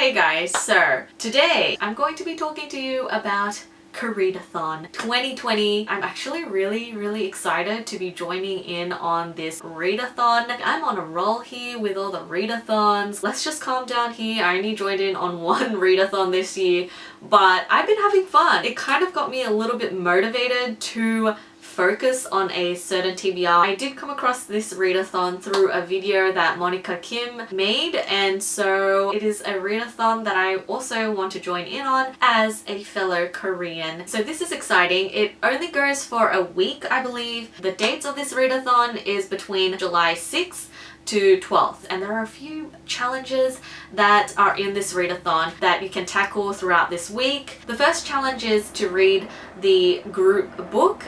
Hey guys, so today I'm going to be talking to you about Koreadathon 2020. I'm actually really excited to be joining in on this readathon. I'm on a roll here with all the readathons. Let's just calm down here. I only joined in on one readathon this year, but I've been having fun. It kind of got me a little bit motivated to focus on a certain TBR. I did come across this readathon through a video that Monica Kim made, and so it is a readathon that I also want to join in on as a fellow Korean. So this is exciting. It only goes for a week, I believe. The dates of this readathon is between July 6th to 12th, and there are a few challenges that are in this readathon that you can tackle throughout this week. The first challenge is to read the group book.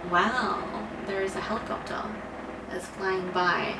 Wow, there is a helicopter that's flying by.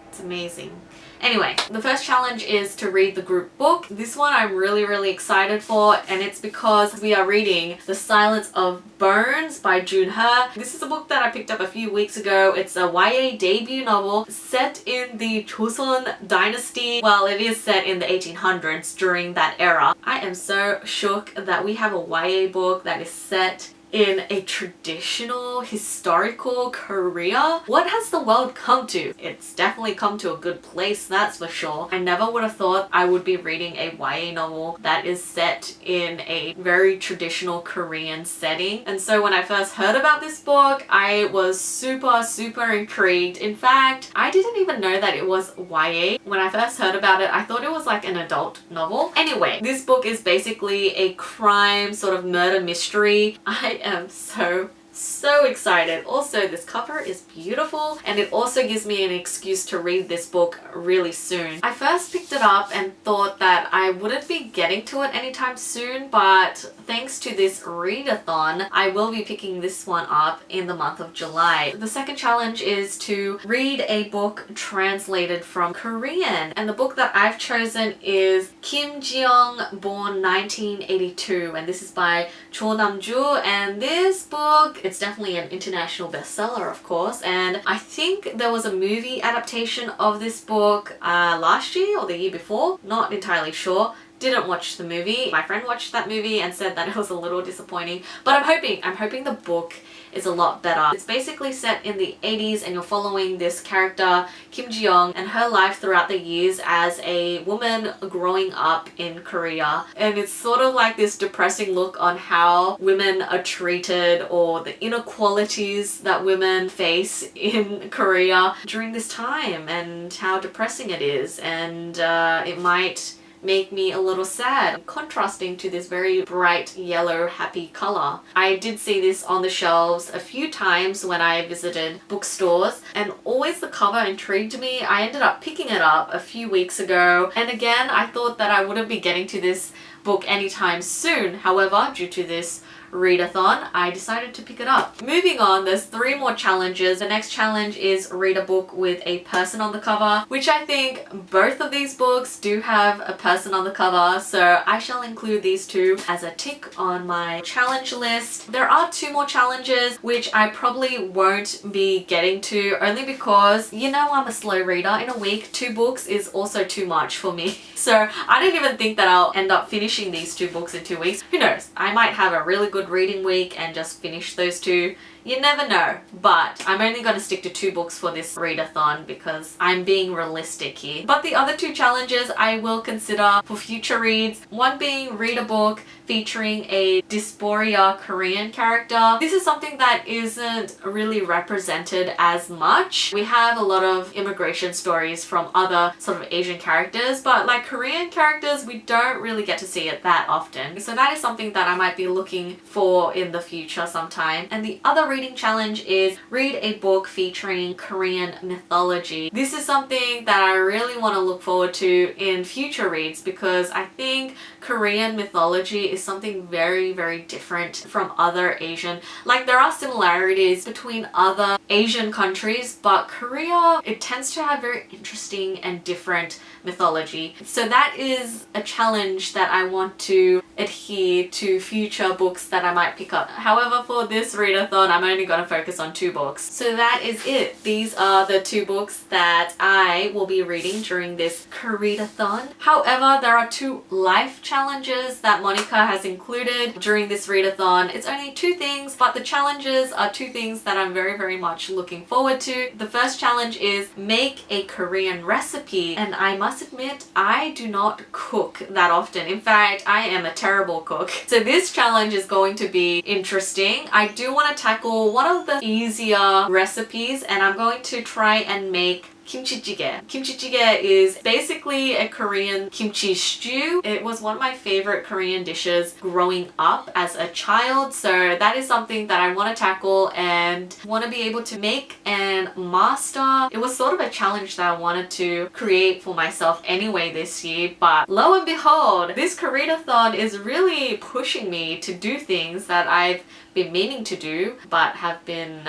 It's amazing. Anyway, the first challenge is to read the group book. This one I'm really excited for, and it's because we are reading The Silence of Bones by Junhe. This is a book that I picked up a few weeks ago. It's a YA debut novel set in the Joseon dynasty. Well, it is set in the 1800s during that era. I am so shook that we have a YA book that is set in a traditional historical Korea. What has the world come to? It's definitely come to a good place, that's for sure. I never would have thought I would be reading a YA novel that is set in a very traditional Korean setting. And so when I first heard about this book, I was super intrigued. In fact, I didn't even know that it was YA. When I first heard about it, I thought it was like an adult novel. Anyway, this book is basically a crime sort of murder mystery. I am so excited. Also, this cover is beautiful, and it also gives me an excuse to read this book really soon. I first picked it up and thought that I wouldn't be getting to it anytime soon, but thanks to this readathon, I will be picking this one up in the month of July. The second challenge is to read a book translated from Korean, and the book that I've chosen is Kim Ji-young, born 1982, and this is by Cho Nam-ju. And this book, it's definitely an international bestseller, of course, and I think there was a movie adaptation of this book last year or the year before, not entirely sure. Didn't watch the movie. My friend watched that movie and said that it was a little disappointing, but I'm hoping the book is a lot better. It's basically set in the 80s, and you're following this character Kim Ji-young and her life throughout the years as a woman growing up in Korea, and it's sort of like this depressing look on how women are treated or the inequalities that women face in Korea during this time and how depressing it is, and it might make me a little sad, contrasting to this very bright yellow happy color. I did see this on the shelves a few times when I visited bookstores, and always the cover intrigued me. I ended up picking it up a few weeks ago, and again I thought that I wouldn't be getting to this book anytime soon. However, due to this readathon, I decided to pick it up. Moving on, there's 3 more challenges. The next challenge is read a book with a person on the cover, which I think both of these books do have a person on the cover, so I shall include these 2 as a tick on my challenge list. There are 2 more challenges which I probably won't be getting to, only because, you know, I'm a slow reader. In a week, 2 books is also too much for me. So I don't even think that I'll end up finishing these 2 books in 2 weeks. Who knows? I might have a really good reading week and just finish those 2. You never know, but I'm only going to stick to 2 books for this readathon because I'm being realistic here. But the other 2 challenges I will consider for future reads, one being read a book featuring a dysphoria Korean character. This is something that isn't really represented as much. We have a lot of immigration stories from other sort of Asian characters, but like Korean characters, we don't really get to see it that often. So that is something that I might be looking for in the future sometime. And the other reading challenge is read a book featuring Korean mythology. This is something that I really want to look forward to in future reads, because I think Korean mythology is something very different from other Asian. Like, there are similarities between other Asian countries, but Korea, it tends to have very interesting and different mythology. So that is a challenge that I want to adhere to future books that I might pick up. However, for this readathon, I'm only going to focus on 2 books. So that is it. These are the 2 books that I will be reading during this Koreadathon. However, there are 2 life challenges that Monica has included during this readathon. It's only 2 things, but the challenges are 2 things that I'm very, very much looking forward to. The first challenge is make a Korean recipe, and I must admit, I do not cook that often. In fact, I am a terrible cook. So this challenge is going to be interesting. I do want to tackle one of the easier recipes, and I'm going to try and make kimchi jjigae. Kimchi jjigae is basically a Korean kimchi stew. It was one of my favorite Korean dishes growing up as a child, so that is something that I want to tackle and want to be able to make and master. It was sort of a challenge that I wanted to create for myself anyway this year, but lo and behold, this Koreadathon is really pushing me to do things that I've been meaning to do but have been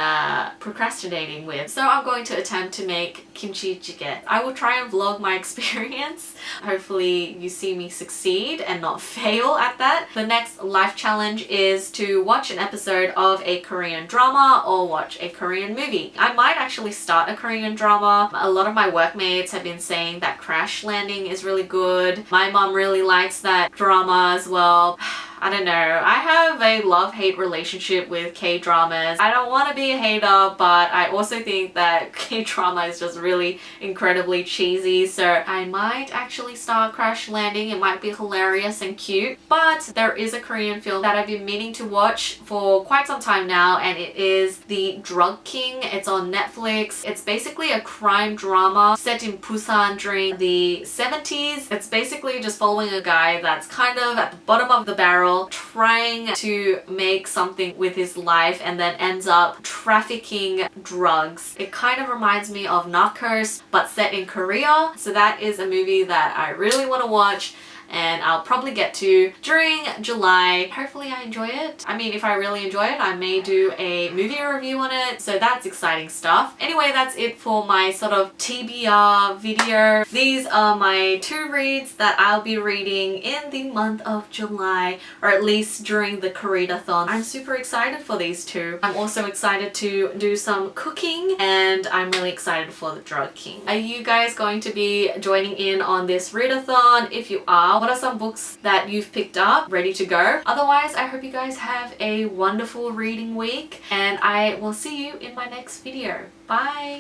procrastinating with. So I'm going to attempt to make kimchi jjigae. I will try and vlog my experience. Hopefully you see me succeed and not fail at that. The next life challenge is to watch an episode of a Korean drama or watch a Korean movie. I might actually start a Korean drama. A lot of my workmates have been saying that Crash Landing is really good. My mom really likes that drama as well. I don't know. I have a love-hate relationship with K-dramas. I don't want to be a hater, but I also think that K-drama is just really incredibly cheesy, so I might actually start Crash Landing. It might be hilarious and cute. But there is a Korean film that I've been meaning to watch for quite some time now, and it is The Drug King. It's on Netflix. It's basically a crime drama set in Busan during the 70s. It's basically just following a guy that's kind of at the bottom of the barrel trying to make something with his life and then ends up trafficking drugs. It kind of reminds me of Narcos but set in Korea. So that is a movie that I really want to watch, and I'll probably get to during July. Hopefully I enjoy it. I mean, if I really enjoy it, I may do a movie review on it, so that's exciting stuff. Anyway, that's it for my sort of TBR video. These are my 2 reads that I'll be reading in the month of July, or at least during the Koreadathon. I'm super excited for these 2. I'm also excited to do some cooking, and I'm really excited for The Drug King. Are you guys going to be joining in on this readathon? If you are, what are some books that you've picked up ready to go? Otherwise, I hope you guys have a wonderful reading week, and I will see you in my next video. Bye!